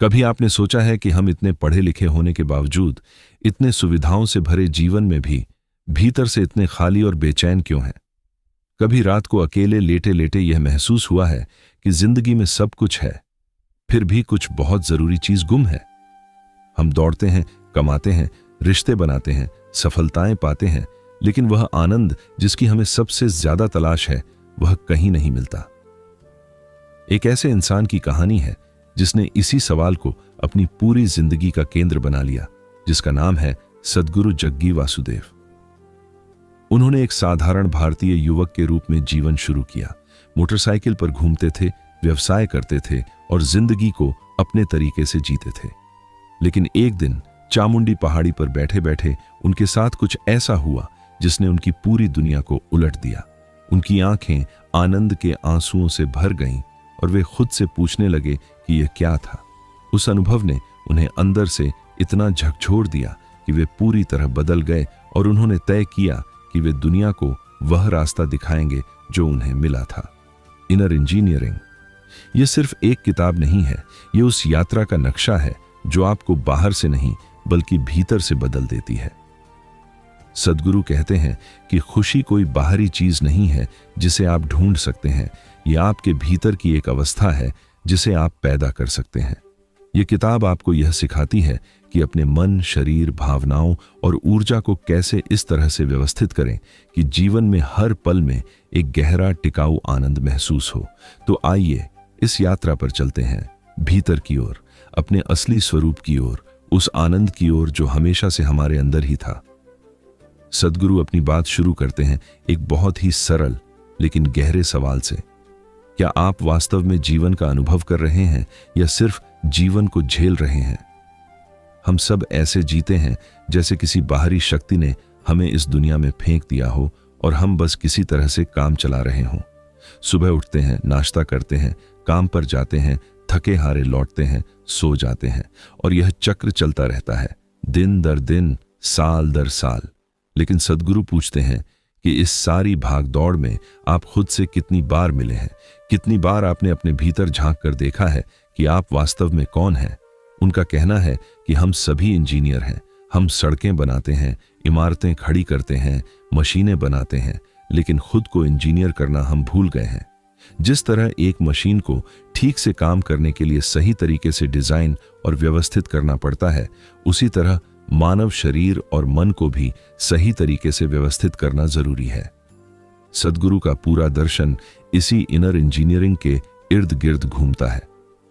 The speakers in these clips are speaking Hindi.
कभी आपने सोचा है कि हम इतने पढ़े लिखे होने के बावजूद इतने सुविधाओं से भरे जीवन में भी भीतर से इतने खाली और बेचैन क्यों हैं? कभी रात को अकेले लेटे लेटे यह महसूस हुआ है कि जिंदगी में सब कुछ है, फिर भी कुछ बहुत जरूरी चीज गुम है। हम दौड़ते हैं, कमाते हैं, रिश्ते बनाते हैं, सफलताएं पाते हैं, लेकिन वह आनंद जिसकी हमें सबसे ज्यादा तलाश है वह कहीं नहीं मिलता। एक ऐसे इंसान की कहानी है जिसने इसी सवाल को अपनी पूरी जिंदगी का केंद्र बना लिया, जिसका नाम है सद्गुरु जग्गी वासुदेव। उन्होंने एक साधारण भारतीय युवक के रूप में जीवन शुरू किया। मोटरसाइकिल पर घूमते थे, व्यवसाय करते थे और जिंदगी को अपने तरीके से जीते थे। लेकिन एक दिन चामुंडी पहाड़ी पर बैठे बैठे उनके साथ कुछ ऐसा हुआ जिसने उनकी पूरी दुनिया को उलट दिया। उनकी आंखें आनंद के आंसुओं से भर गईं और वे खुद से पूछने लगे कि यह क्या था। उस अनुभव ने उन्हें अंदर से इतना झकझोर दिया कि वे पूरी तरह बदल गए और उन्होंने तय किया कि वे दुनिया को वह रास्ता दिखाएंगे जो उन्हें मिला था। इनर इंजीनियरिंग यह सिर्फ एक किताब नहीं है, यह उस यात्रा का नक्शा है जो आपको बाहर से नहीं बल्कि भीतर से बदल देती है। सद्गुरु कहते हैं कि खुशी कोई बाहरी चीज नहीं है जिसे आप ढूंढ सकते हैं, यह आपके भीतर की एक अवस्था है जिसे आप पैदा कर सकते हैं। यह किताब आपको यह सिखाती है कि अपने मन, शरीर, भावनाओं और ऊर्जा को कैसे इस तरह से व्यवस्थित करें कि जीवन में हर पल में एक गहरा टिकाऊ आनंद महसूस हो। तो आइए इस यात्रा पर चलते हैं, भीतर की ओर, अपने असली स्वरूप की ओर, उस आनंद की ओर जो हमेशा से हमारे अंदर ही था। सद्गुरु अपनी बात शुरू करते हैं एक बहुत ही सरल लेकिन गहरे सवाल से। क्या आप वास्तव में जीवन का अनुभव कर रहे हैं या सिर्फ जीवन को झेल रहे हैं? हम सब ऐसे जीते हैं जैसे किसी बाहरी शक्ति ने हमें इस दुनिया में फेंक दिया हो और हम बस किसी तरह से काम चला रहे हों। सुबह उठते हैं, नाश्ता करते हैं, काम पर जाते हैं, थके हारे लौटते हैं, सो जाते हैं और यह चक्र चलता रहता है, दिन दर दिन, साल दर साल। लेकिन सद्गुरु पूछते हैं कि इस सारी भाग दौड़ में आप खुद से कितनी बार मिले हैं? कितनी बार आपने अपने भीतर झांक कर देखा है कि आप वास्तव में कौन हैं? उनका कहना है कि हम सभी इंजीनियर हैं। हम सड़कें बनाते हैं, इमारतें खड़ी करते हैं, मशीनें बनाते हैं, लेकिन खुद को इंजीनियर करना हम भूल गए हैं। जिस तरह एक मशीन को ठीक से काम करने के लिए सही तरीके से डिजाइन और व्यवस्थित करना पड़ता है, उसी तरह मानव शरीर और मन को भी सही तरीके से व्यवस्थित करना जरूरी है। सद्गुरु का पूरा दर्शन इसी इनर इंजीनियरिंग के इर्द गिर्द घूमता है,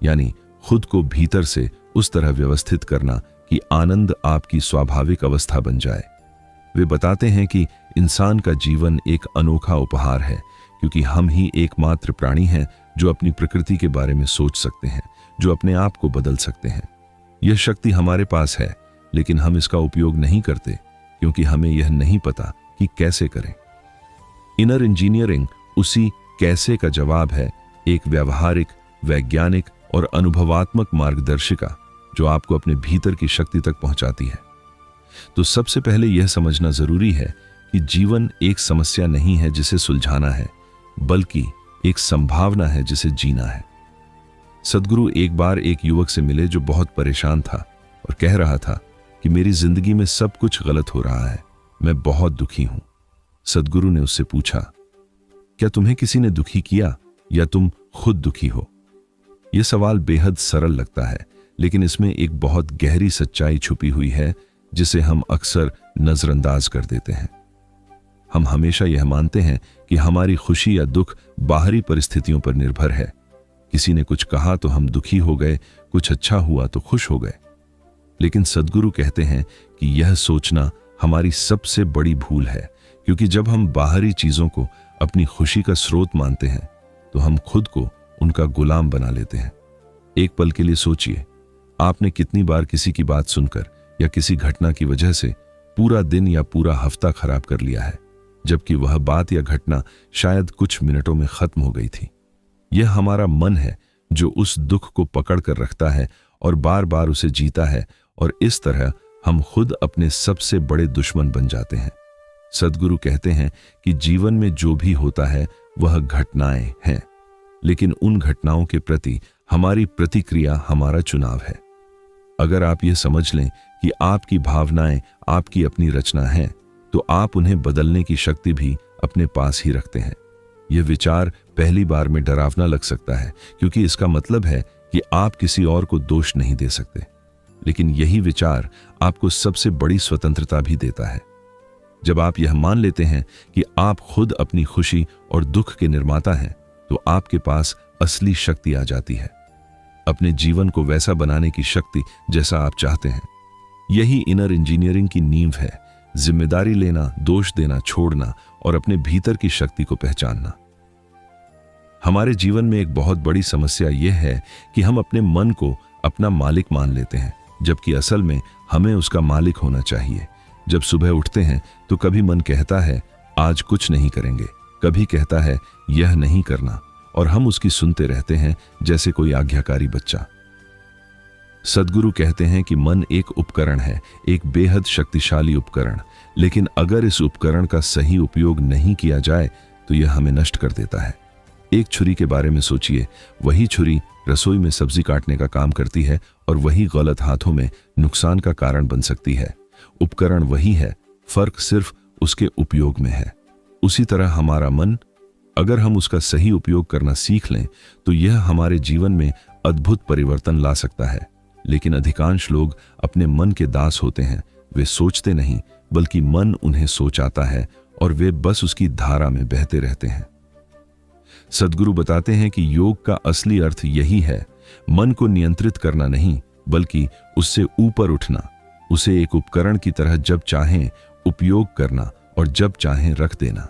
यानी खुद को भीतर से उस तरह व्यवस्थित करना कि आनंद आपकी स्वाभाविक अवस्था बन जाए। वे बताते हैं कि इंसान का जीवन एक अनोखा उपहार है, क्योंकि हम ही एकमात्र प्राणी हैं जो अपनी प्रकृति के बारे में सोच सकते हैं, जो अपने आप को बदल सकते हैं। यह शक्ति हमारे पास है, लेकिन हम इसका उपयोग नहीं करते क्योंकि हमें यह नहीं पता कि कैसे करें। इनर इंजीनियरिंग उसी कैसे का जवाब है, एक व्यावहारिक, वैज्ञानिक और अनुभवात्मक मार्गदर्शिका जो आपको अपने भीतर की शक्ति तक पहुंचाती है। तो सबसे पहले यह समझना जरूरी है कि जीवन एक समस्या नहीं है जिसे सुलझाना है, बल्कि एक संभावना है जिसे जीना है। सद्गुरु एक बार एक युवक से मिले जो बहुत परेशान था और कह रहा था कि मेरी जिंदगी में सब कुछ गलत हो रहा है, मैं बहुत दुखी हूं। सद्गुरु ने उससे पूछा, क्या तुम्हें किसी ने दुखी किया या तुम खुद दुखी हो? यह सवाल बेहद सरल लगता है, लेकिन इसमें एक बहुत गहरी सच्चाई छुपी हुई है जिसे हम अक्सर नजरअंदाज कर देते हैं। हम हमेशा यह मानते हैं कि हमारी खुशी या दुख बाहरी परिस्थितियों पर निर्भर है। किसी ने कुछ कहा तो हम दुखी हो गए, कुछ अच्छा हुआ तो खुश हो गए। लेकिन सद्गुरु कहते हैं कि यह सोचना हमारी सबसे बड़ी भूल है, क्योंकि जब हम बाहरी चीजों को अपनी खुशी का स्रोत मानते हैं तो हम खुद को उनका गुलाम बना लेते हैं। एक पल के लिए सोचिए, आपने कितनी बार किसी की बात सुनकर या किसी घटना की वजह से पूरा दिन या पूरा हफ्ता खराब कर लिया है, जबकि वह बात या घटना शायद कुछ मिनटों में खत्म हो गई थी। यह हमारा मन है जो उस दुख को पकड़ कर रखता है और बार बार उसे जीता है, और इस तरह हम खुद अपने सबसे बड़े दुश्मन बन जाते हैं। सद्गुरु कहते हैं कि जीवन में जो भी होता है वह घटनाएं हैं, लेकिन उन घटनाओं के प्रति हमारी प्रतिक्रिया हमारा चुनाव है। अगर आप यह समझ लें कि आपकी भावनाएं आपकी अपनी रचना हैं, तो आप उन्हें बदलने की शक्ति भी अपने पास ही रखते हैं। यह विचार पहली बार में डरावना लग सकता है, क्योंकि इसका मतलब है कि आप किसी और को दोष नहीं दे सकते। लेकिन यही विचार आपको सबसे बड़ी स्वतंत्रता भी देता है। जब आप यह मान लेते हैं कि आप खुद अपनी खुशी और दुख के निर्माता हैं, तो आपके पास असली शक्ति आ जाती है, अपने जीवन को वैसा बनाने की शक्ति जैसा आप चाहते हैं। यही इनर इंजीनियरिंग की नींव है, जिम्मेदारी लेना, दोष देना छोड़ना और अपने भीतर की शक्ति को पहचानना। हमारे जीवन में एक बहुत बड़ी समस्या यह है कि हम अपने मन को अपना मालिक मान लेते हैं, जबकि असल में हमें उसका मालिक होना चाहिए। जब सुबह उठते हैं तो कभी मन कहता है आज कुछ नहीं करेंगे, कभी कहता है यह नहीं करना, और हम उसकी सुनते रहते हैं जैसे कोई आज्ञाकारी बच्चा। सद्गुरु कहते हैं कि मन एक उपकरण है, एक बेहद शक्तिशाली उपकरण, लेकिन अगर इस उपकरण का सही उपयोग नहीं किया जाए तो यह हमें नष्ट कर देता है। एक छुरी के बारे में सोचिए, वही छुरी रसोई में सब्जी काटने का काम करती है और वही गलत हाथों में नुकसान का कारण बन सकती है। उपकरण वही है, फर्क सिर्फ उसके उपयोग में है। उसी तरह हमारा मन, अगर हम उसका सही उपयोग करना सीख लें तो यह हमारे जीवन में अद्भुत परिवर्तन ला सकता है। लेकिन अधिकांश लोग अपने मन के दास होते हैं। वे सोचते नहीं, बल्कि मन उन्हें सोचाता है और वे बस उसकी धारा में बहते रहते हैं। सद्गुरु बताते हैं कि योग का असली अर्थ यही है, मन को नियंत्रित करना नहीं, बल्कि उससे ऊपर उठना, उसे एक उपकरण की तरह जब चाहें उपयोग करना और जब चाहें रख देना।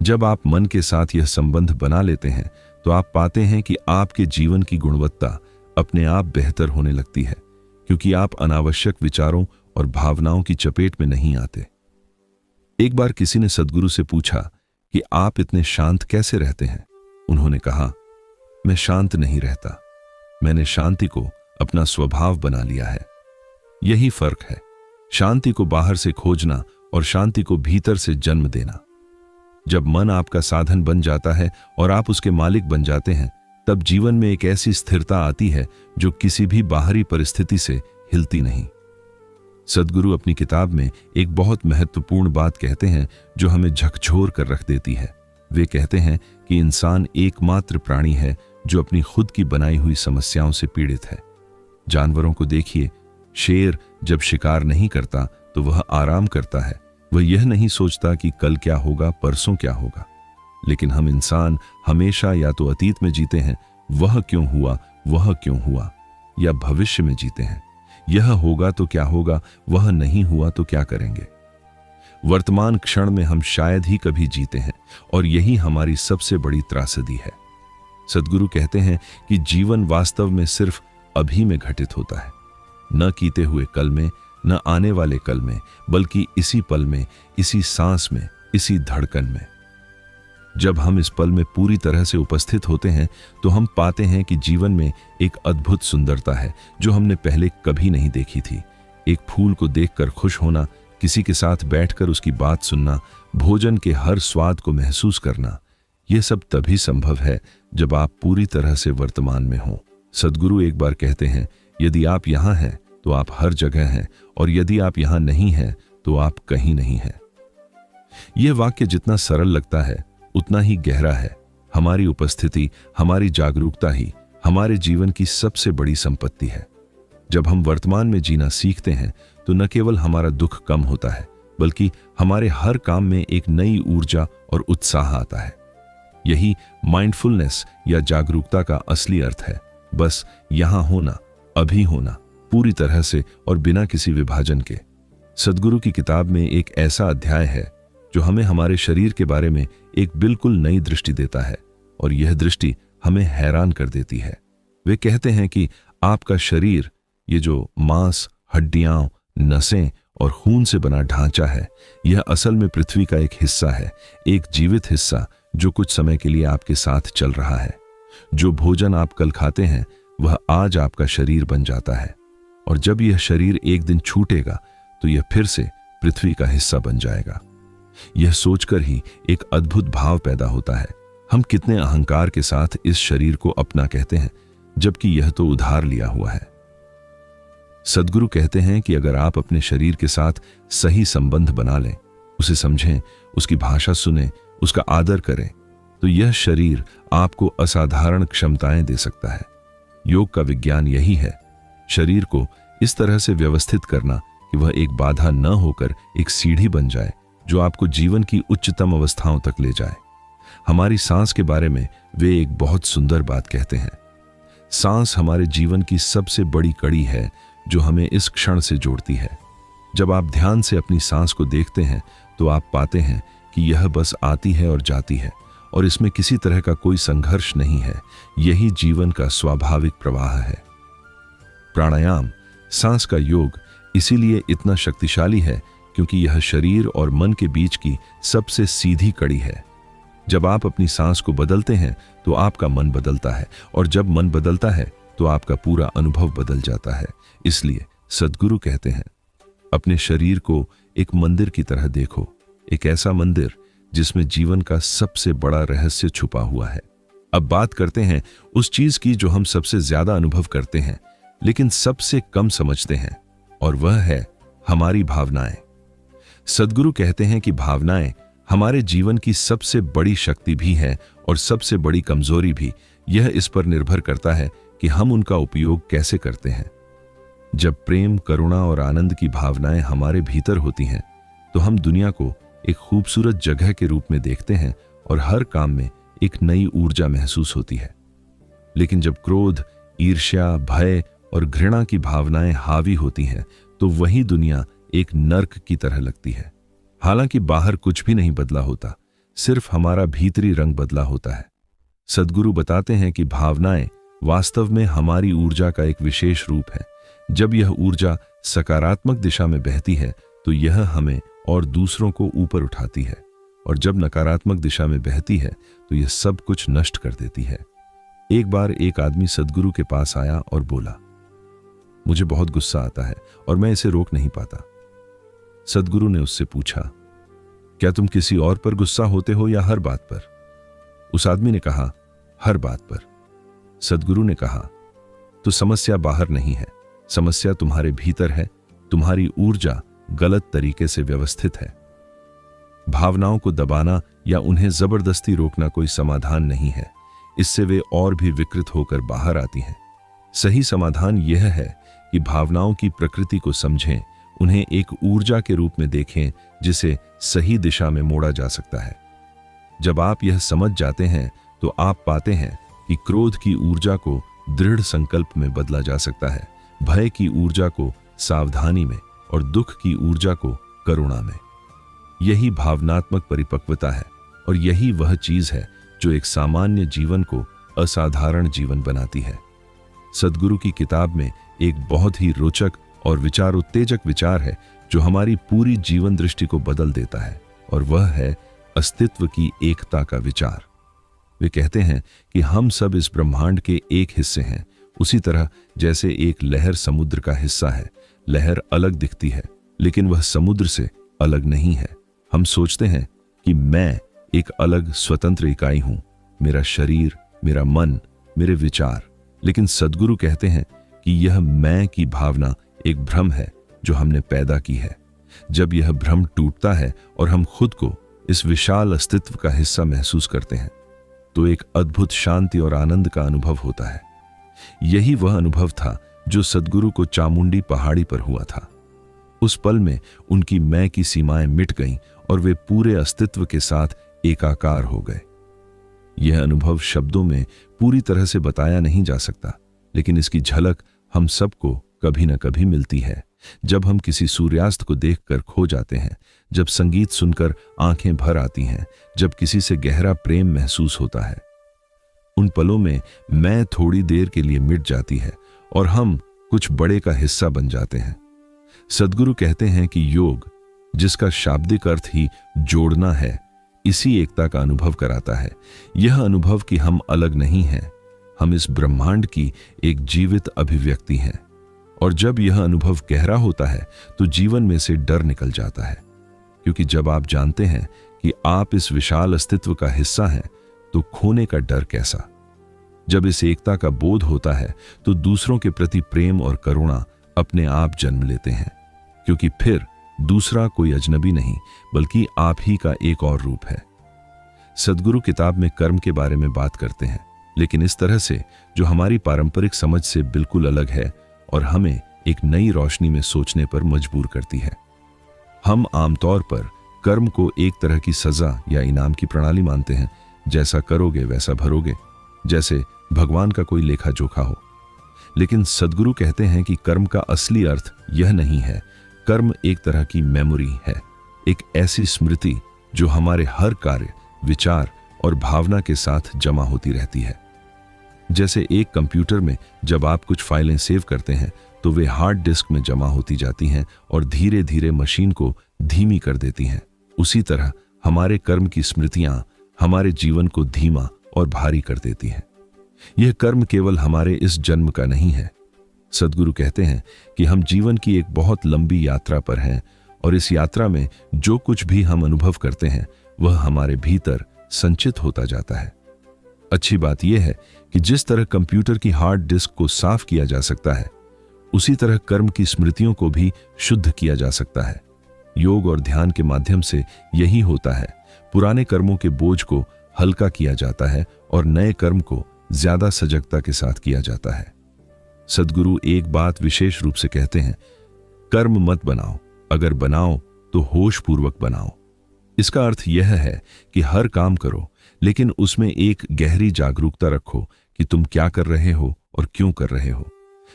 जब आप मन के साथ यह संबंध बना लेते हैं तो आप पाते हैं कि आपके जीवन की गुणवत्ता अपने आप बेहतर होने लगती है, क्योंकि आप अनावश्यक विचारों और भावनाओं की चपेट में नहीं आते। एक बार किसी ने सद्गुरु से पूछा कि आप इतने शांत कैसे रहते हैं। उन्होंने कहा, मैं शांत नहीं रहता, मैंने शांति को अपना स्वभाव बना लिया है। यही फर्क है, शांति को बाहर से खोजना और शांति को भीतर से जन्म देना। जब मन आपका साधन बन जाता है और आप उसके मालिक बन जाते हैं, तब जीवन में एक ऐसी स्थिरता आती है जो किसी भी बाहरी परिस्थिति से हिलती नहीं। सद्गुरु अपनी किताब में एक बहुत महत्वपूर्ण बात कहते हैं जो हमें झकझोर कर रख देती है। वे कहते हैं कि इंसान एकमात्र प्राणी है जो अपनी खुद की बनाई हुई समस्याओं से पीड़ित है। जानवरों को देखिए, शेर जब शिकार नहीं करता तो वह आराम करता है, वह यह नहीं सोचता कि कल क्या होगा, परसों क्या होगा। लेकिन हम इंसान हमेशा या तो अतीत में जीते हैं, वह क्यों हुआ, या भविष्य में जीते हैं, यह होगा तो क्या होगा, वह नहीं हुआ तो क्या करेंगे। वर्तमान क्षण में हम शायद ही कभी जीते हैं और यही हमारी सबसे बड़ी त्रासदी है। सद्गुरु कहते हैं कि जीवन वास्तव में सिर्फ अभी में घटित होता है, न कीते हुए कल में, न आने वाले कल में, बल्कि इसी पल में, इसी सांस में, इसी धड़कन में। जब हम इस पल में पूरी तरह से उपस्थित होते हैं तो हम पाते हैं कि जीवन में एक अद्भुत सुंदरता है जो हमने पहले कभी नहीं देखी थी। एक फूल को देखकर खुश होना, किसी के साथ बैठकर उसकी बात सुनना, भोजन के हर स्वाद को महसूस करना, यह सब तभी संभव है जब आप पूरी तरह से वर्तमान में हों। सद्गुरु एक बार कहते हैं, यदि आप यहां हैं तो आप हर जगह हैं, और यदि आप यहां नहीं हैं तो आप कहीं नहीं हैं। यह वाक्य जितना सरल लगता है उतना ही गहरा है। हमारी उपस्थिति, हमारी जागरूकता ही हमारे जीवन की सबसे बड़ी संपत्ति है। जब हम वर्तमान में जीना सीखते हैं तो न केवल हमारा दुख कम होता है, बल्कि हमारे हर काम में एक नई ऊर्जा और उत्साह आता है। यही माइंडफुलनेस या जागरूकता का असली अर्थ है। बस यहां होना, अभी होना, पूरी तरह से और बिना किसी विभाजन के। सद्गुरु की किताब में एक ऐसा अध्याय है जो हमें हमारे शरीर के बारे में एक बिल्कुल नई दृष्टि देता है, और यह दृष्टि हमें हैरान कर देती है। वे कहते हैं कि आपका शरीर, ये जो मांस, हड्डियां, नसें और खून से बना ढांचा है, यह असल में पृथ्वी का एक हिस्सा है, एक जीवित हिस्सा जो कुछ समय के लिए आपके साथ चल रहा है। जो भोजन आप कल खाते हैं वह आज आपका शरीर बन जाता है, और जब यह शरीर एक दिन छूटेगा तो यह फिर से पृथ्वी का हिस्सा बन जाएगा। यह सोचकर ही एक अद्भुत भाव पैदा होता है। हम कितने अहंकार के साथ इस शरीर को अपना कहते हैं, जबकि यह तो उधार लिया हुआ है। सद्गुरु कहते हैं कि अगर आप अपने शरीर के साथ सही संबंध बना लें, उसे समझें, उसकी भाषा सुने, उसका आदर करें, तो यह शरीर आपको असाधारण क्षमताएं दे सकता है। योग का विज्ञान यही है, शरीर को इस तरह से व्यवस्थित करना कि वह एक बाधा न होकर एक सीढ़ी बन जाए जो आपको जीवन की उच्चतम अवस्थाओं तक ले जाए। हमारी सांस के बारे में वे एक बहुत सुंदर बात कहते हैं। सांस हमारे जीवन की सबसे बड़ी कड़ी है जो हमें इस क्षण से जोड़ती है। जब आप ध्यान से अपनी सांस को देखते हैं तो आप पाते हैं कि यह बस आती है और जाती है और इसमें किसी तरह का कोई संघर्ष नहीं है। यही जीवन का स्वाभाविक प्रवाह है। प्राणायाम, सांस का योग इसीलिए इतना शक्तिशाली है क्योंकि यह शरीर और मन के बीच की सबसे सीधी कड़ी है। जब आप अपनी सांस को बदलते हैं तो आपका मन बदलता है और जब मन बदलता है तो आपका पूरा अनुभव बदल जाता है। इसलिए सद्गुरु कहते हैं, अपने शरीर को एक मंदिर की तरह देखो, एक ऐसा मंदिर जिसमें जीवन का सबसे बड़ा रहस्य छुपा हुआ है। अब बात करते हैं उस चीज की जो हम सबसे ज्यादा अनुभव करते हैं लेकिन सबसे कम समझते हैं, और वह है हमारी भावनाएं। सद्गुरु कहते हैं कि भावनाएं हमारे जीवन की सबसे बड़ी शक्ति भी है और सबसे बड़ी कमजोरी भी। यह इस पर निर्भर करता है कि हम उनका उपयोग कैसे करते हैं। जब प्रेम, करुणा और आनंद की भावनाएं हमारे भीतर होती हैं तो हम दुनिया को एक खूबसूरत जगह के रूप में देखते हैं और हर काम में एक नई ऊर्जा महसूस होती है। लेकिन जब क्रोध, ईर्ष्या, भय और घृणा की भावनाएं हावी होती हैं तो वही दुनिया एक नर्क की तरह लगती है। हालांकि बाहर कुछ भी नहीं बदला होता, सिर्फ हमारा भीतरी रंग बदला होता है। सद्गुरु बताते हैं कि भावनाएं वास्तव में हमारी ऊर्जा का एक विशेष रूप है। जब यह ऊर्जा सकारात्मक दिशा में बहती है तो यह हमें और दूसरों को ऊपर उठाती है, और जब नकारात्मक दिशा में बहती है तो यह सब कुछ नष्ट कर देती है। एक बार एक आदमी सद्गुरु के पास आया और बोला, मुझे बहुत गुस्सा आता है और मैं इसे रोक नहीं पाता। सद्गुरु ने उससे पूछा, क्या तुम किसी और पर गुस्सा होते हो या हर बात पर? उस आदमी ने कहा, हर बात पर। सद्गुरु ने कहा, तो समस्या बाहर नहीं है, समस्या तुम्हारे भीतर है। तुम्हारी ऊर्जा गलत तरीके से व्यवस्थित है। भावनाओं को दबाना या उन्हें जबरदस्ती रोकना कोई समाधान नहीं है, इससे वे और भी विकृत होकर बाहर आती हैं। सही समाधान यह है कि भावनाओं की प्रकृति को समझें, उन्हें एक ऊर्जा के रूप में देखें जिसे सही दिशा में मोड़ा जा सकता है। जब आप यह समझ जाते हैं तो आप पाते हैं कि क्रोध की ऊर्जा को दृढ़ संकल्प में बदला जा सकता है, भय की ऊर्जा को सावधानी में और दुख की ऊर्जा को करुणा में। यही भावनात्मक परिपक्वता है और यही वह चीज है जो एक सामान्य जीवन को असाधारण जीवन बनाती है। सद्गुरु की किताब में एक बहुत ही रोचक और विचार उत्तेजक विचार है जो हमारी पूरी जीवन दृष्टि को बदल देता है, और वह है अस्तित्व की एकता का विचार। वे कहते हैं कि हम सब इस ब्रह्मांड के एक हिस्से हैं, उसी तरह जैसे एक लहर समुद्र का हिस्सा है। लहर अलग दिखती है लेकिन वह समुद्र से अलग नहीं है। हम सोचते हैं कि मैं एक अलग स्वतंत्र इकाई हूं, मेरा शरीर, मेरा मन, मेरे विचार। लेकिन सद्गुरु कहते हैं कि यह मैं की भावना एक भ्रम है जो हमने पैदा की है। जब यह भ्रम टूटता है और हम खुद को इस विशाल अस्तित्व का हिस्सा महसूस करते हैं तो एक अद्भुत शांति और आनंद का अनुभव होता है। यही वह अनुभव था जो सद्गुरु को चामुंडी पहाड़ी पर हुआ था। उस पल में उनकी मैं की सीमाएं मिट गईं और वे पूरे अस्तित्व के साथ एकाकार हो गए। यह अनुभव शब्दों में पूरी तरह से बताया नहीं जा सकता, लेकिन इसकी झलक हम सबको कभी न कभी मिलती है। जब हम किसी सूर्यास्त को देखकर खो जाते हैं, जब संगीत सुनकर आंखें भर आती हैं, जब किसी से गहरा प्रेम महसूस होता है, उन पलों में मैं थोड़ी देर के लिए मिट जाती है और हम कुछ बड़े का हिस्सा बन जाते हैं। सद्गुरु कहते हैं कि योग, जिसका शाब्दिक अर्थ ही जोड़ना है, इसी एकता का अनुभव कराता है। यह अनुभव कि हम अलग नहीं हैं, हम इस ब्रह्मांड की एक जीवित अभिव्यक्ति हैं। और जब यह अनुभव गहरा होता है तो जीवन में से डर निकल जाता है, क्योंकि जब आप जानते हैं कि आप इस विशाल अस्तित्व का हिस्सा हैं तो खोने का डर कैसा। जब इस एकता का बोध होता है तो दूसरों के प्रति प्रेम और करुणा अपने आप जन्म लेते हैं, क्योंकि फिर दूसरा कोई अजनबी नहीं बल्कि आप ही का एक और रूप है। सद्गुरु किताब में कर्म के बारे में बात करते हैं, लेकिन इस तरह से जो हमारी पारंपरिक समझ से बिल्कुल अलग है और हमें एक नई रोशनी में सोचने पर मजबूर करती है। हम आमतौर पर कर्म को एक तरह की सजा या इनाम की प्रणाली मानते हैं, जैसा करोगे वैसा भरोगे, जैसे भगवान का कोई लेखा जोखा हो। लेकिन सद्गुरु कहते हैं कि कर्म का असली अर्थ यह नहीं है। कर्म एक तरह की मेमोरी है, एक ऐसी स्मृति जो हमारे हर कार्य, विचार और भावना के साथ जमा होती रहती है। जैसे एक कंप्यूटर में जब आप कुछ फाइलें सेव करते हैं तो वे हार्ड डिस्क में जमा होती जाती हैं और धीरे धीरे मशीन को धीमी कर देती हैं। उसी तरह हमारे कर्म की स्मृतियां हमारे जीवन को धीमा और भारी कर देती हैं। यह कर्म केवल हमारे इस जन्म का नहीं है। सद्गुरु कहते हैं कि हम जीवन की एक बहुत लंबी यात्रा पर हैं और इस यात्रा में जो कुछ भी हम अनुभव करते हैं वह हमारे भीतर संचित होता जाता है। अच्छी बात यह है कि जिस तरह कंप्यूटर की हार्ड डिस्क को साफ किया जा सकता है, उसी तरह कर्म की स्मृतियों को भी शुद्ध किया जा सकता है। योग और ध्यान के माध्यम से यही होता है। पुराने कर्मों के बोझ को हल्का किया जाता है और नए कर्म को ज्यादा सजगता के साथ किया जाता है। सद्गुरु एक बात विशेष रूप से कहते हैं, कर्म मत बनाओ, अगर बनाओ तो होश पूर्वक बनाओ। इसका अर्थ यह है कि हर काम करो, लेकिन उसमें एक गहरी जागरूकता रखो कि तुम क्या कर रहे हो और क्यों कर रहे हो।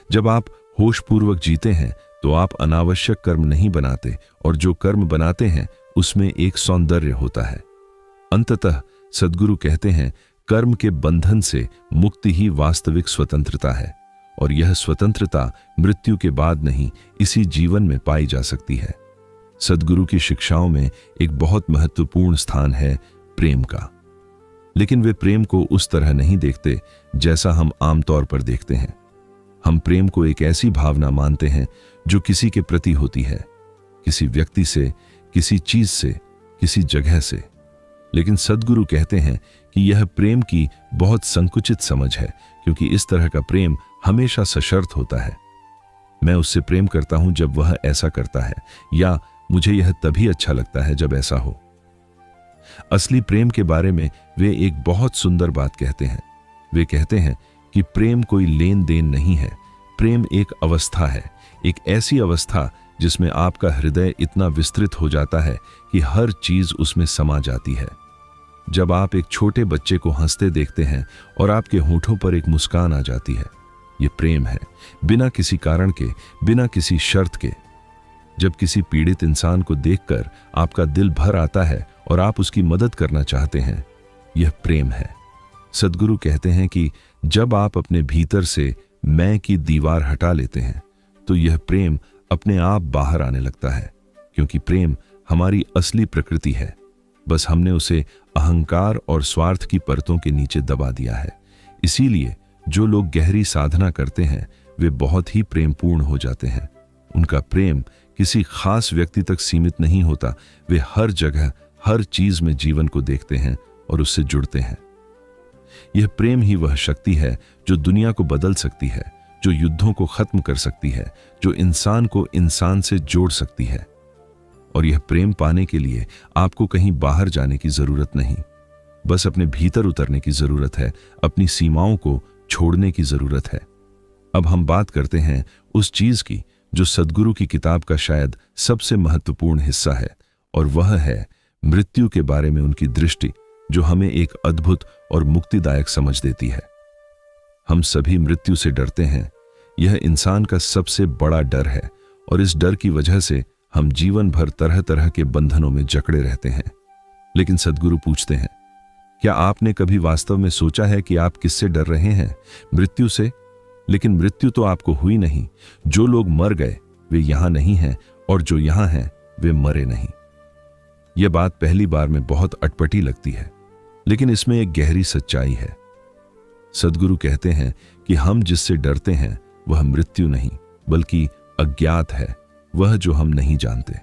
जब आप होशपूर्वक जीते हैं तो आप अनावश्यक कर्म नहीं बनाते और जो कर्म बनाते हैं उसमें एक सौंदर्य होता है। अंततः सद्गुरु कहते हैं, कर्म के बंधन से मुक्ति ही वास्तविक स्वतंत्रता है और यह स्वतंत्रता मृत्यु के बाद नहीं, इसी जीवन में पाई जा सकती है। सद्गुरु की शिक्षाओं में एक बहुत महत्वपूर्ण स्थान है प्रेम का, लेकिन वे प्रेम को उस तरह नहीं देखते जैसा हम आमतौर पर देखते हैं। हम प्रेम को एक ऐसी भावना मानते हैं जो किसी के प्रति होती है, किसी व्यक्ति से, किसी चीज से, किसी जगह से। लेकिन सद्गुरु कहते हैं कि यह प्रेम की बहुत संकुचित समझ है, क्योंकि इस तरह का प्रेम हमेशा सशर्त होता है। मैं उससे प्रेम करता हूं जब वह ऐसा करता है, या मुझे यह तभी अच्छा लगता है जब ऐसा हो। असली प्रेम के बारे में वे एक बहुत सुंदर बात कहते हैं। वे कहते हैं कि प्रेम कोई लेन देन नहीं है, प्रेम एक अवस्था है, एक ऐसी अवस्था जिसमें आपका हृदय इतना विस्तृत हो जाता है कि हर चीज उसमें समा जाती है। जब आप एक छोटे बच्चे को हंसते देखते हैं और आपके होठों पर एक मुस्कान आ जाती है, यह प्रेम है, बिना किसी कारण के, बिना किसी शर्त के। जब किसी पीड़ित इंसान को देखकर आपका दिल भर आता है और आप उसकी मदद करना चाहते हैं, यह प्रेम है। सद्गुरु कहते हैं कि जब आप अपने भीतर से मैं की दीवार हटा लेते हैं तो यह प्रेम अपने आप बाहर आने लगता है, क्योंकि प्रेम हमारी असली प्रकृति है। बस हमने उसे अहंकार और स्वार्थ की परतों के नीचे दबा दिया है। इसीलिए जो लोग गहरी साधना करते हैं वे बहुत ही प्रेमपूर्ण हो जाते हैं। उनका प्रेम किसी खास व्यक्ति तक सीमित नहीं होता, वे हर जगह, हर चीज में जीवन को देखते हैं और उससे जुड़ते हैं। यह प्रेम ही वह शक्ति है जो दुनिया को बदल सकती है, जो युद्धों को खत्म कर सकती है, जो इंसान को इंसान से जोड़ सकती है। और यह प्रेम पाने के लिए आपको कहीं बाहर जाने की जरूरत नहीं, बस अपने भीतर उतरने की जरूरत है, अपनी सीमाओं को छोड़ने की जरूरत है। अब हम बात करते हैं उस चीज की जो सद्गुरु की किताब का शायद सबसे महत्वपूर्ण हिस्सा है, और वह है मृत्यु के बारे में उनकी दृष्टि, जो हमें एक अद्भुत और मुक्तिदायक समझ देती है। हम सभी मृत्यु से डरते हैं, यह इंसान का सबसे बड़ा डर है, और इस डर की वजह से हम जीवन भर तरह तरह के बंधनों में जकड़े रहते हैं। लेकिन सद्गुरु पूछते हैं, क्या आपने कभी वास्तव में सोचा है कि आप किससे डर रहे हैं? मृत्यु से? लेकिन मृत्यु तो आपको हुई नहीं। जो लोग मर गए वे यहां नहीं हैं, और जो यहां हैं वे मरे नहीं। यह बात पहली बार में बहुत अटपटी लगती है, लेकिन इसमें एक गहरी सच्चाई है। सद्गुरु कहते हैं कि हम जिससे डरते हैं वह मृत्यु नहीं, बल्कि अज्ञात है, वह जो हम नहीं जानते।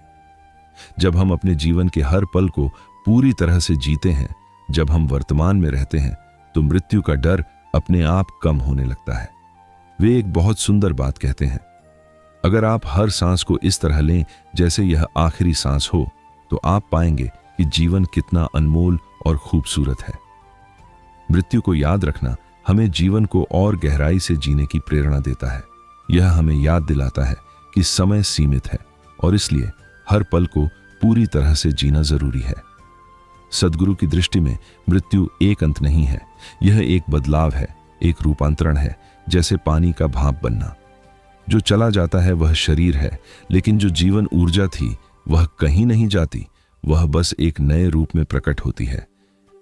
जब हम अपने जीवन के हर पल को पूरी तरह से जीते हैं, जब हम वर्तमान में रहते हैं, तो मृत्यु का डर अपने आप कम होने लगता है। वे एक बहुत सुंदर बात कहते हैं, अगर आप हर सांस को इस तरह लें जैसे यह आखिरी सांस हो, तो आप पाएंगे कि जीवन कितना अनमोल और खूबसूरत है। मृत्यु को याद रखना हमें जीवन को और गहराई से जीने की प्रेरणा देता है। यह हमें याद दिलाता है कि समय सीमित है और इसलिए हर पल को पूरी तरह से जीना जरूरी है। सद्गुरु की दृष्टि में मृत्यु एक अंत नहीं है, यह एक बदलाव है, एक रूपांतरण है, जैसे पानी का भाप बनना। जो चला जाता है वह शरीर है, लेकिन जो जीवन ऊर्जा थी वह कहीं नहीं जाती, वह बस एक नए रूप में प्रकट होती है।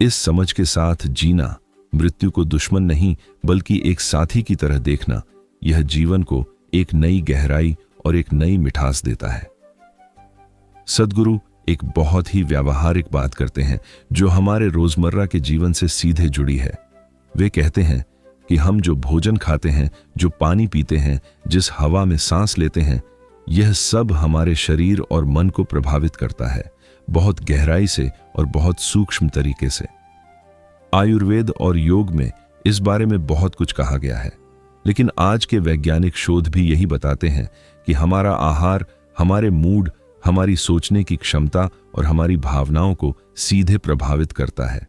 इस समझ के साथ जीना, मृत्यु को दुश्मन नहीं बल्कि एक साथी की तरह देखना, यह जीवन को एक नई गहराई और एक नई मिठास देता है। सद्गुरु एक बहुत ही व्यावहारिक बात करते हैं जो हमारे रोजमर्रा के जीवन से सीधे जुड़ी है। वे कहते हैं कि हम जो भोजन खाते हैं, जो पानी पीते हैं, जिस हवा में सांस लेते हैं, यह सब हमारे शरीर और मन को प्रभावित करता है, बहुत गहराई से और बहुत सूक्ष्म तरीके से। आयुर्वेद और योग में इस बारे में बहुत कुछ कहा गया है, लेकिन आज के वैज्ञानिक शोध भी यही बताते हैं कि हमारा आहार हमारे मूड, हमारी सोचने की क्षमता और हमारी भावनाओं को सीधे प्रभावित करता है।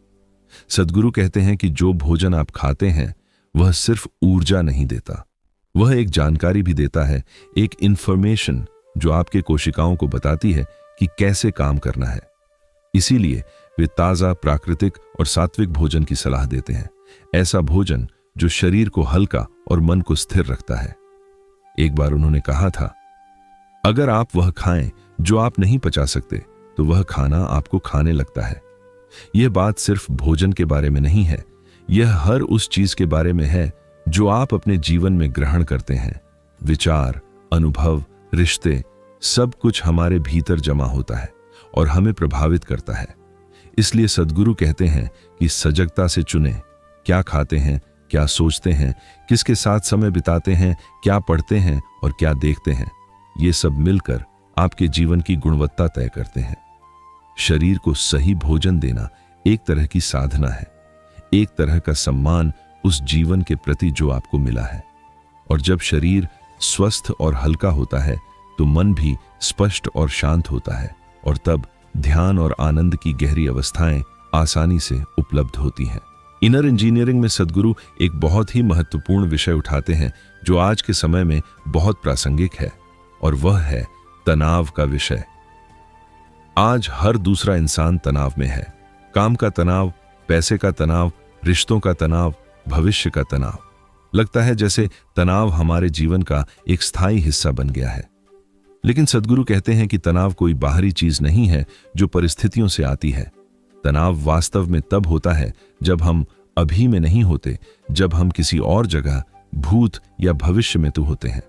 सद्गुरु कहते हैं कि जो भोजन आप खाते हैं वह सिर्फ ऊर्जा नहीं देता, वह एक जानकारी भी देता है, एक इंफॉर्मेशन जो आपके कोशिकाओं को बताती है कि कैसे काम करना है। इसीलिए वे ताजा, प्राकृतिक और सात्विक भोजन की सलाह देते हैं, ऐसा भोजन जो शरीर को हल्का और मन को स्थिर रखता है। एक बार उन्होंने कहा था, अगर आप वह खाएं जो आप नहीं पचा सकते, तो वह खाना आपको खाने लगता है। यह बात सिर्फ भोजन के बारे में नहीं है, यह हर उस चीज के बारे में है जो आप अपने जीवन में ग्रहण करते हैं। विचार, अनुभव, रिश्ते, सब कुछ हमारे भीतर जमा होता है और हमें प्रभावित करता है। इसलिए सद्गुरु कहते हैं कि सजगता से चुनें, क्या खाते हैं, क्या सोचते हैं, किसके साथ समय बिताते हैं, क्या पढ़ते हैं और क्या देखते हैं। ये सब मिलकर आपके जीवन की गुणवत्ता तय करते हैं। शरीर को सही भोजन देना एक तरह की साधना है, एक तरह का सम्मान उस जीवन के प्रति जो आपको मिला है। और जब शरीर स्वस्थ और हल्का होता है तो मन भी स्पष्ट और शांत होता है, और तब ध्यान और आनंद की गहरी अवस्थाएं आसानी से उपलब्ध होती हैं। इनर इंजीनियरिंग में सद्गुरु एक बहुत ही महत्वपूर्ण विषय उठाते हैं जो आज के समय में बहुत प्रासंगिक है, और वह है तनाव का विषय। आज हर दूसरा इंसान तनाव में है। काम का तनाव, पैसे का तनाव, रिश्तों का तनाव, भविष्य का तनाव। लगता है जैसे तनाव हमारे जीवन का एक स्थायी हिस्सा बन गया है। लेकिन सद्गुरु कहते हैं कि तनाव कोई बाहरी चीज नहीं है जो परिस्थितियों से आती है। तनाव वास्तव में तब होता है जब हम अभी में नहीं होते, जब हम किसी और जगह, भूत या भविष्य में तो होते हैं।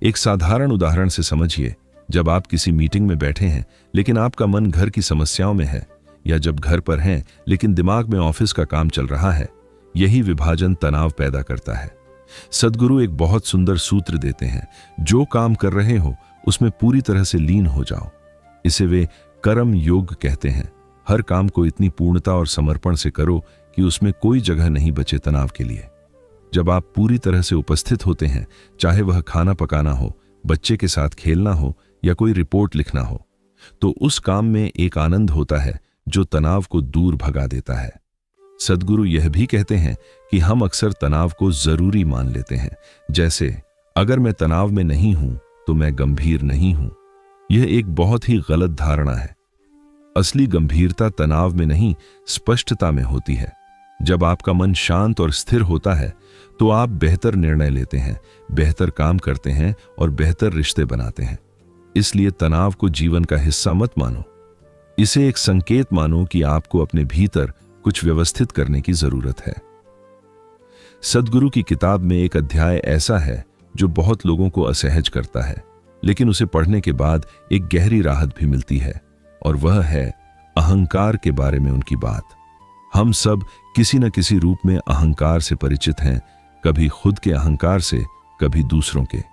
एक साधारण उदाहरण से समझिए, जब आप किसी मीटिंग में बैठे हैं लेकिन आपका मन घर की समस्याओं में है, या जब घर पर हैं लेकिन दिमाग में ऑफिस का काम चल रहा है, यही विभाजन तनाव पैदा करता है। सद्गुरु एक बहुत सुंदर सूत्र देते हैं, जो काम कर रहे हो उसमें पूरी तरह से लीन हो जाओ। इसे वे कर्म योग कहते हैं। हर काम को इतनी पूर्णता और समर्पण से करो कि उसमें कोई जगह नहीं बचे तनाव के लिए। जब आप पूरी तरह से उपस्थित होते हैं, चाहे वह खाना पकाना हो, बच्चे के साथ खेलना हो या कोई रिपोर्ट लिखना हो, तो उस काम में एक आनंद होता है जो तनाव को दूर भगा देता है। सद्गुरु यह भी कहते हैं कि हम अक्सर तनाव को जरूरी मान लेते हैं, जैसे अगर मैं तनाव में नहीं हूं तो मैं गंभीर नहीं हूं। यह एक बहुत ही गलत धारणा है। असली गंभीरता तनाव में नहीं, स्पष्टता में होती है। जब आपका मन शांत और स्थिर होता है तो आप बेहतर निर्णय लेते हैं, बेहतर काम करते हैं और बेहतर रिश्ते बनाते हैं। इसलिए तनाव को जीवन का हिस्सा मत मानो, इसे एक संकेत मानो कि आपको अपने भीतर कुछ व्यवस्थित करने की जरूरत है। सद्गुरु की किताब में एक अध्याय ऐसा है जो बहुत लोगों को असहज करता है, लेकिन उसे पढ़ने के बाद एक गहरी राहत भी मिलती है, और वह है अहंकार के बारे में उनकी बात। हम सब किसी न किसी रूप में अहंकार से परिचित हैं, कभी खुद के अहंकार से, कभी दूसरों के।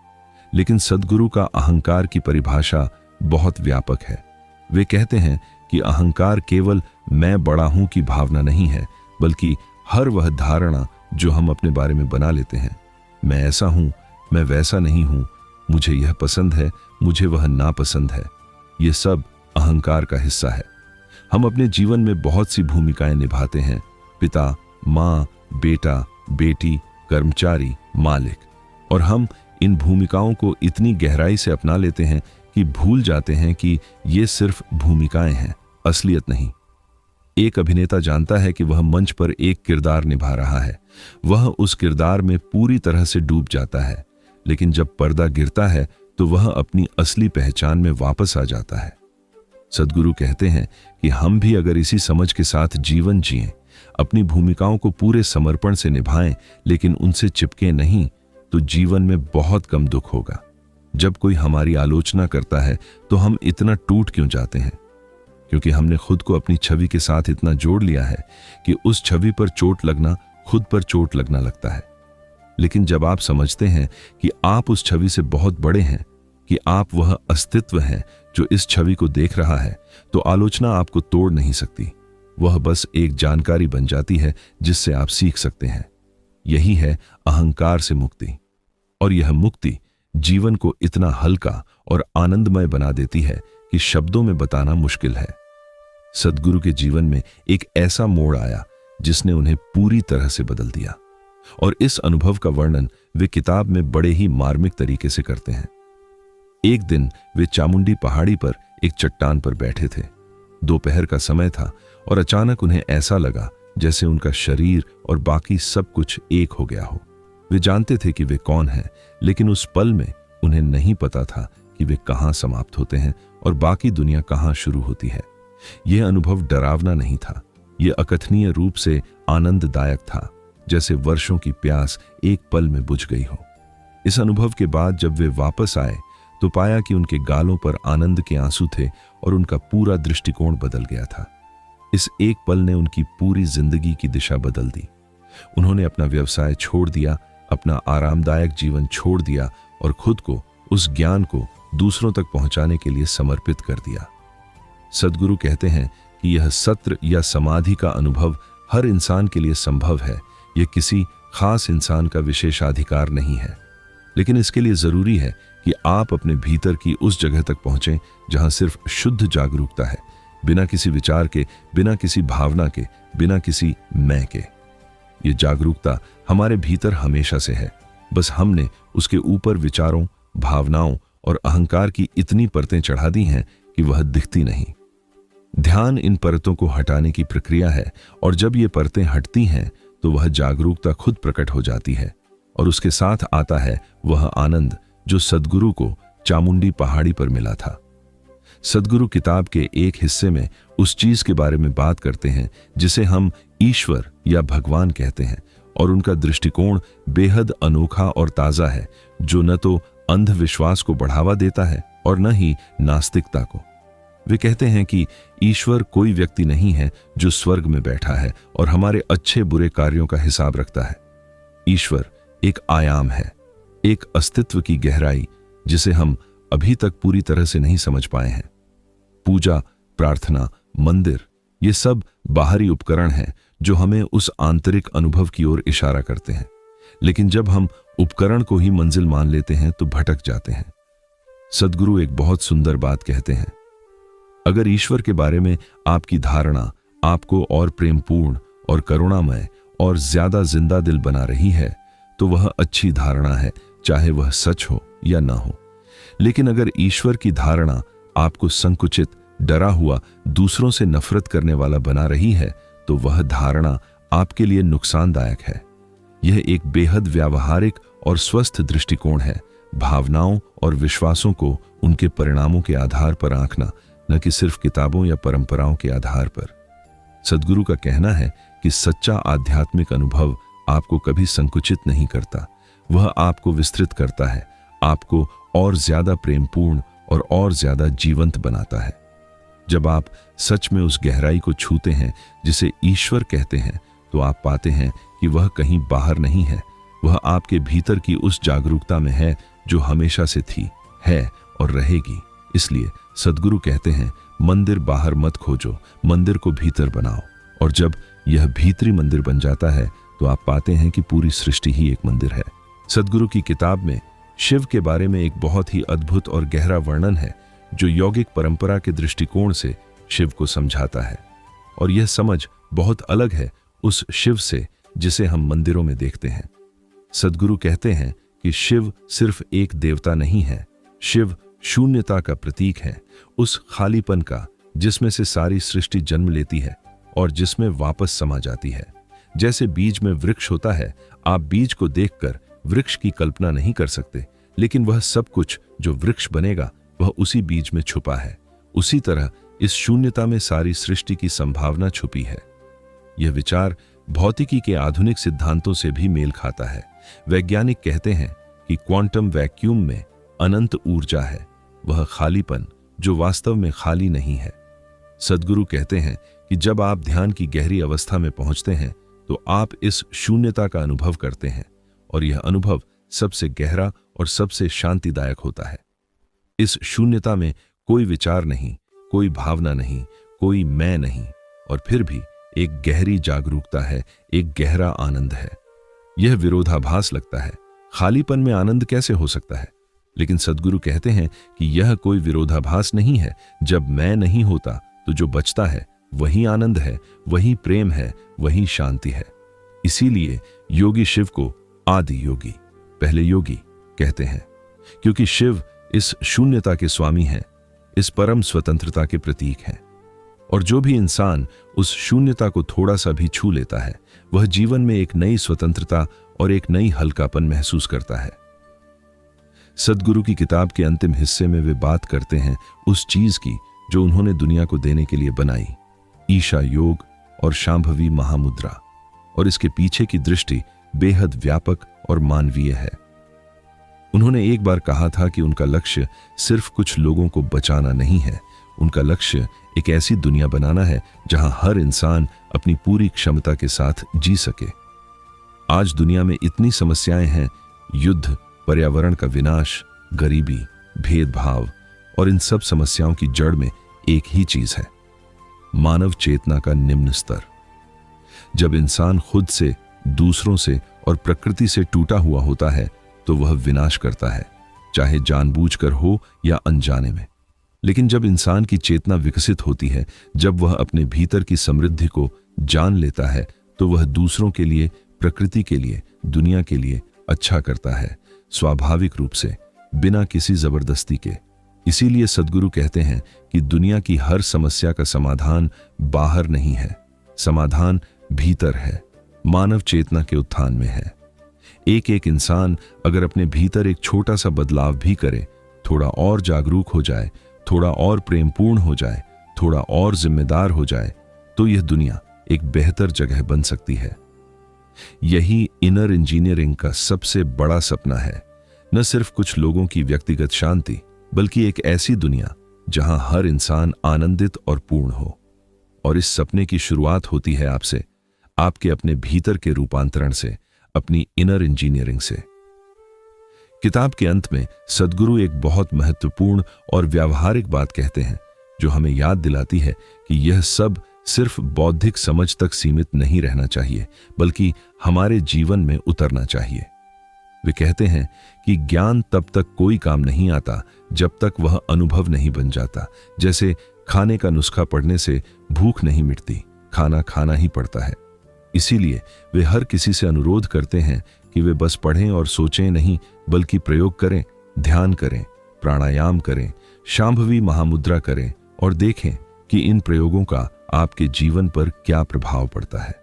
लेकिन सद्गुरु का अहंकार की परिभाषा बहुत व्यापक है। वे कहते हैं कि अहंकार केवल मैं बड़ा हूं की भावना नहीं है, बल्कि हर वह धारणा जो हम अपने बारे में बना लेते हैं। मैं ऐसा हूं, मैं वैसा नहीं हूं, मुझे यह पसंद है, मुझे वह नापसंद है। यह सब अहंकार का हिस्सा है। हम अपने जीवन में बहुत सी भूमिकाएं निभाते हैं, पिता, माँ, बेटा, बेटी, कर्मचारी, मालिक, और हम इन भूमिकाओं को इतनी गहराई से अपना लेते हैं कि भूल जाते हैं कि ये सिर्फ भूमिकाएं हैं, असलियत नहीं। एक अभिनेता जानता है कि वह मंच पर एक किरदार निभा रहा है। वह उस किरदार में पूरी तरह से डूब जाता है, लेकिन जब पर्दा गिरता है तो वह अपनी असली पहचान में वापस आ जाता है। सद्गुरु कहते हैं कि हम भी अगर इसी समझ के साथ जीवन जिएं, अपनी भूमिकाओं को पूरे समर्पण से निभाएं, लेकिन उनसे चिपके नहीं, तो जीवन में बहुत कम दुख होगा। जब कोई हमारी आलोचना करता है तो हम इतना टूट क्यों जाते हैं? क्योंकि हमने खुद को अपनी छवि के साथ इतना जोड़ लिया है कि उस छवि पर चोट लगना खुद पर चोट लगना लगता है। लेकिन जब आप समझते हैं कि आप उस छवि से बहुत बड़े हैं, कि आप वह अस्तित्व हैं जो इस छवि को देख रहा है, तो आलोचना आपको तोड़ नहीं सकती। वह बस एक जानकारी बन जाती है जिससे आप सीख सकते हैं। यही है अहंकार से मुक्ति। और यह मुक्ति जीवन को इतना हल्का और आनंदमय बना देती है कि शब्दों में बताना मुश्किल है। सद्गुरु के जीवन में एक ऐसा मोड़ आया जिसने उन्हें पूरी तरह से बदल दिया, और इस अनुभव का वर्णन वे किताब में बड़े ही मार्मिक तरीके से करते हैं। एक दिन वे चामुंडी पहाड़ी पर एक चट्टान पर बैठे थे। दोपहर का समय था और अचानक उन्हें ऐसा लगा जैसे उनका शरीर और बाकी सब कुछ एक हो गया हो। वे जानते थे कि वे कौन हैं, लेकिन उस पल में उन्हें नहीं पता था कि वे कहां समाप्त होते हैं और बाकी दुनिया कहां शुरू होती है। यह अनुभव डरावना नहीं था, यह अकथनीय रूप से आनंददायक था, जैसे वर्षों की प्यास एक पल में बुझ गई हो। इस अनुभव के बाद जब वे वापस आए तो पाया कि उनके गालों पर आनंद के आंसू थे और उनका पूरा दृष्टिकोण बदल गया था। इस एक पल ने उनकी पूरी जिंदगी की दिशा बदल दी। उन्होंने अपना व्यवसाय छोड़ दिया, अपना आरामदायक जीवन छोड़ दिया और खुद को, उस ज्ञान को दूसरों तक पहुंचाने के लिए समर्पित कर दिया। सद्गुरु कहते हैं कि यह सत्र या समाधि का अनुभव हर इंसान के लिए संभव है। यह किसी खास इंसान का विशेषाधिकार नहीं है, लेकिन इसके लिए जरूरी है कि आप अपने भीतर की उस जगह तक पहुंचें जहां सिर्फ शुद्ध जागरूकता है, बिना किसी विचार के, बिना किसी भावना के, बिना किसी मैं के। ये जागरूकता हमारे भीतर हमेशा से है, बस हमने उसके ऊपर विचारों, भावनाओं और अहंकार की इतनी परतें चढ़ा दी हैं कि वह दिखती नहीं। ध्यान इन परतों को हटाने की प्रक्रिया है, और जब ये परतें हटती हैं तो वह जागरूकता खुद प्रकट हो जाती है, और उसके साथ आता है वह आनंद जो सद्गुरु को चामुंडी पहाड़ी पर मिला था। सद्गुरु किताब के एक हिस्से में उस चीज के बारे में बात करते हैं जिसे हम ईश्वर या भगवान कहते हैं, और उनका दृष्टिकोण बेहद अनोखा और ताजा है, जो न तो अंधविश्वास को बढ़ावा देता है और न ही नास्तिकता को। वे कहते हैं कि ईश्वर कोई व्यक्ति नहीं है जो स्वर्ग में बैठा है और हमारे अच्छे बुरे कार्यों का हिसाब रखता है। ईश्वर एक आयाम है, एक अस्तित्व की गहराई जिसे हम अभी तक पूरी तरह से नहीं समझ पाए हैं। पूजा, प्रार्थना, मंदिर, ये सब बाहरी उपकरण हैं जो हमें उस आंतरिक अनुभव की ओर इशारा करते हैं, लेकिन जब हम उपकरण को ही मंजिल मान लेते हैं तो भटक जाते हैं। सद्गुरु एक बहुत सुंदर बात कहते हैं, अगर ईश्वर के बारे में आपकी धारणा आपको और प्रेमपूर्ण और करुणामय और ज्यादा जिंदा दिल बना रही है तो वह अच्छी धारणा है, चाहे वह सच हो या ना हो। लेकिन अगर ईश्वर की धारणा आपको संकुचित, डरा हुआ, दूसरों से नफरत करने वाला बना रही है तो वह धारणा आपके लिए नुकसानदायक है। यह एक बेहद व्यावहारिक और स्वस्थ दृष्टिकोण है, भावनाओं और विश्वासों को उनके परिणामों के आधार पर आंकना, न कि सिर्फ किताबों या परंपराओं के आधार पर। सद्गुरु का कहना है कि सच्चा आध्यात्मिक अनुभव आपको कभी संकुचित नहीं करता, वह आपको विस्तृत करता है, आपको और ज्यादा प्रेमपूर्ण और ज्यादा जीवंत बनाता है। जब आप सच में उस गहराई को छूते हैं जिसे ईश्वर कहते हैं, तो आप पाते हैं कि वह कहीं बाहर नहीं है, वह आपके भीतर की उस जागरूकता में है जो हमेशा से थी, है और रहेगी। इसलिए सद्गुरु कहते हैं, मंदिर बाहर मत खोजो, मंदिर को भीतर बनाओ। और जब यह भीतरी मंदिर बन जाता है तो आप पाते हैं कि पूरी सृष्टि ही एक मंदिर है। सद्गुरु की किताब में शिव के बारे में एक बहुत ही अद्भुत और गहरा वर्णन है जो यौगिक परंपरा के दृष्टिकोण से शिव को समझाता है। और यह समझ बहुत अलग है उस शिव से जिसे हम मंदिरों में देखते हैं। सद्गुरु कहते हैं कि शिव सिर्फ एक देवता नहीं है, शिव शून्यता का प्रतीक है, उस खालीपन का जिसमें से सारी सृष्टि जन्म लेती है और जिसमें वापस समा जाती है। जैसे बीज में वृक्ष होता है, आप बीज को देखकर वृक्ष की कल्पना नहीं कर सकते, लेकिन वह सब कुछ जो वृक्ष बनेगा वह उसी बीज में छुपा है। उसी तरह इस शून्यता में सारी सृष्टि की संभावना छुपी है। यह विचार भौतिकी के आधुनिक सिद्धांतों से भी मेल खाता है। वैज्ञानिक कहते हैं कि क्वांटम वैक्यूम में अनंत ऊर्जा है, वह खालीपन जो वास्तव में खाली नहीं है। सद्गुरु कहते हैं कि जब आप ध्यान की गहरी अवस्था में पहुंचते हैं तो आप इस शून्यता का अनुभव करते हैं और यह अनुभव सबसे गहरा और सबसे शांतिदायक होता है। इस शून्यता में कोई विचार नहीं, कोई भावना नहीं, कोई मैं नहीं, और फिर भी एक गहरी जागरूकता है, एक गहरा आनंद है। यह विरोधाभास लगता है, खालीपन में आनंद कैसे हो सकता है? लेकिन सद्गुरु कहते हैं कि यह कोई विरोधाभास नहीं है। जब मैं नहीं होता तो जो बचता है वही आनंद है, वही प्रेम है, वही शांति है। इसीलिए योगी शिव को आदि योगी, पहले योगी कहते हैं, क्योंकि शिव इस शून्यता के स्वामी हैं, इस परम स्वतंत्रता के प्रतीक हैं। और जो भी इंसान उस शून्यता को थोड़ा सा भी छू लेता है, वह जीवन में एक नई स्वतंत्रता और एक नई हल्कापन महसूस करता है। सद्गुरु की किताब के अंतिम हिस्से में वे बात करते हैं उस चीज की जो उन्होंने दुनिया को देने के लिए बनाई, ईशा योग और शांभवी महामुद्रा। और इसके पीछे की दृष्टि बेहद व्यापक और मानवीय है। उन्होंने एक बार कहा था कि उनका लक्ष्य सिर्फ कुछ लोगों को बचाना नहीं है, उनका लक्ष्य एक ऐसी दुनिया बनाना है जहां हर इंसान अपनी पूरी क्षमता के साथ जी सके। आज दुनिया में इतनी समस्याएं हैं, युद्ध, पर्यावरण का विनाश, गरीबी, भेदभाव, और इन सब समस्याओं की जड़ में एक ही चीज है, मानव चेतना का निम्न स्तर। जब इंसान खुद से, दूसरों से और प्रकृति से टूटा हुआ होता है तो वह विनाश करता है, चाहे जानबूझकर हो या अनजाने में। लेकिन जब इंसान की चेतना विकसित होती है, जब वह अपने भीतर की समृद्धि को जान लेता है, तो वह दूसरों के लिए, प्रकृति के लिए, दुनिया के लिए अच्छा करता है, स्वाभाविक रूप से, बिना किसी जबरदस्ती के। इसीलिए सद्गुरु कहते हैं कि दुनिया की हर समस्या का समाधान बाहर नहीं है, समाधान भीतर है, मानव चेतना के उत्थान में है। एक एक इंसान अगर अपने भीतर एक छोटा सा बदलाव भी करे, थोड़ा और जागरूक हो जाए, थोड़ा और प्रेमपूर्ण हो जाए, थोड़ा और जिम्मेदार हो जाए, तो यह दुनिया एक बेहतर जगह बन सकती है। यही इनर इंजीनियरिंग का सबसे बड़ा सपना है, न सिर्फ कुछ लोगों की व्यक्तिगत शांति, बल्कि एक ऐसी दुनिया जहां हर इंसान आनंदित और पूर्ण हो। और इस सपने की शुरुआत होती है आपसे, आपके अपने भीतर के रूपांतरण से, अपनी इनर इंजीनियरिंग से। किताब के अंत में सद्गुरु एक बहुत महत्वपूर्ण और व्यावहारिक बात कहते हैं जो हमें याद दिलाती है कि यह सब सिर्फ बौद्धिक समझ तक सीमित नहीं रहना चाहिए, बल्कि हमारे जीवन में उतरना चाहिए। वे कहते हैं कि ज्ञान तब तक कोई काम नहीं आता जब तक वह अनुभव नहीं बन जाता। जैसे खाने का नुस्खा पढ़ने से भूख नहीं मिटती, खाना खाना ही पड़ता है। इसीलिए वे हर किसी से अनुरोध करते हैं कि वे बस पढ़ें और सोचें नहीं, बल्कि प्रयोग करें, ध्यान करें, प्राणायाम करें, शांभवी महामुद्रा करें और देखें कि इन प्रयोगों का आपके जीवन पर क्या प्रभाव पड़ता है।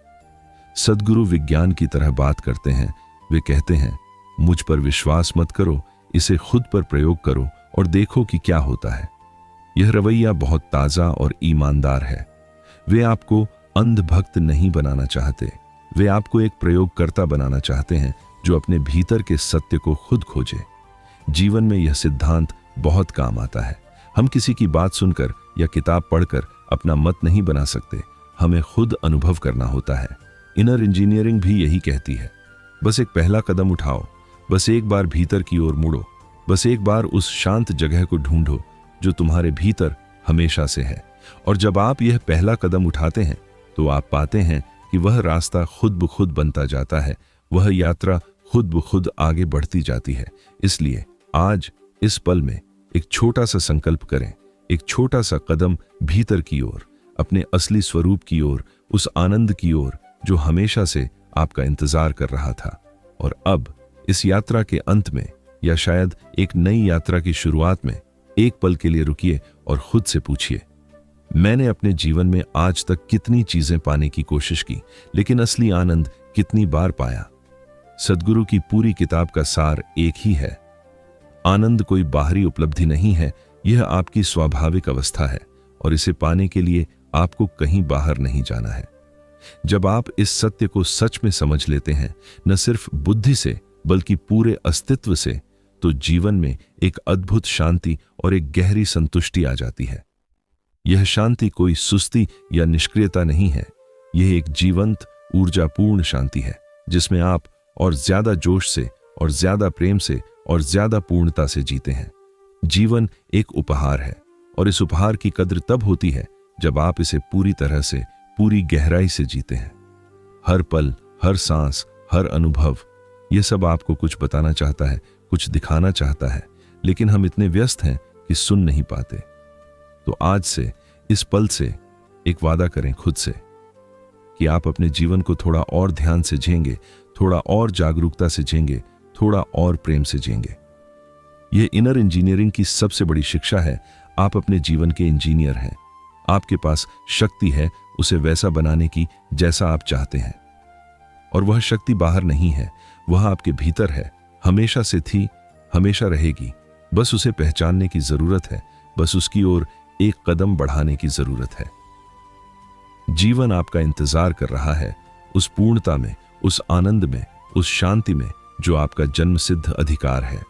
सद्गुरु विज्ञान की तरह बात करते हैं। वे कहते हैं, मुझ पर विश्वास मत करो, इसे खुद पर प्रयोग करो और देखो कि क्या होता है। यह रवैया बहुत ताजा और ईमानदार है। वे आपको अंधभक्त नहीं बनाना चाहते, वे आपको एक प्रयोगकर्ता बनाना चाहते हैं जो अपने भीतर के सत्य को खुद खोजे। जीवन में यह सिद्धांत बहुत काम आता है। हम किसी की बात सुनकर या किताब पढ़कर अपना मत नहीं बना सकते, हमें खुद अनुभव करना होता है। इनर इंजीनियरिंग भी यही कहती है, बस एक पहला कदम उठाओ, बस एक बार भीतर की ओर मुड़ो, बस एक बार उस शांत जगह को ढूंढो जो तुम्हारे भीतर हमेशा से है। और जब आप यह पहला कदम उठाते हैं तो आप पाते हैं कि वह रास्ता खुद ब खुद बनता जाता है, वह यात्रा खुद ब खुद आगे बढ़ती जाती है। इसलिए आज इस पल में एक छोटा सा संकल्प करें, एक छोटा सा कदम भीतर की ओर, अपने असली स्वरूप की ओर, उस आनंद की ओर जो हमेशा से आपका इंतजार कर रहा था। और अब इस यात्रा के अंत में, या शायद एक नई यात्रा की शुरुआत में, एक पल के लिए रुकिए और खुद से पूछिए, मैंने अपने जीवन में आज तक कितनी चीजें पाने की कोशिश की, लेकिन असली आनंद कितनी बार पाया? सद्गुरु की पूरी किताब का सार एक ही है, आनंद कोई बाहरी उपलब्धि नहीं है, यह आपकी स्वाभाविक अवस्था है और इसे पाने के लिए आपको कहीं बाहर नहीं जाना है। जब आप इस सत्य को सच में समझ लेते हैं, न सिर्फ बुद्धि से बल्कि पूरे अस्तित्व से, तो जीवन में एक अद्भुत शांति और एक गहरी संतुष्टि आ जाती है। यह शांति कोई सुस्ती या निष्क्रियता नहीं है, यह एक जीवंत ऊर्जापूर्ण शांति है जिसमें आप और ज्यादा जोश से और ज्यादा प्रेम से और ज्यादा पूर्णता से जीते हैं। जीवन एक उपहार है और इस उपहार की कद्र तब होती है जब आप इसे पूरी तरह से, पूरी गहराई से जीते हैं। हर पल, हर सांस, हर अनुभव, यह सब आपको कुछ बताना चाहता है, कुछ दिखाना चाहता है, लेकिन हम इतने व्यस्त हैं कि सुन नहीं पाते। तो आज से, इस पल से एक वादा करें खुद से कि आप अपने जीवन को थोड़ा और ध्यान से जिएंगे, थोड़ा और जागरूकता से जिएंगे, थोड़ा और प्रेम से जिएंगे। यह इनर इंजीनियरिंग की सबसे बड़ी शिक्षा है। आप अपने जीवन के इंजीनियर हैं। आपके पास शक्ति है उसे वैसा बनाने की जैसा आप चाहते हैं, और वह शक्ति बाहर नहीं है, वह आपके भीतर है, हमेशा से थी, हमेशा रहेगी। बस उसे पहचानने की जरूरत है, बस उसकी ओर एक कदम बढ़ाने की जरूरत है। जीवन आपका इंतजार कर रहा है, उस पूर्णता में, उस आनंद में, उस शांति में जो आपका जन्मसिद्ध अधिकार है।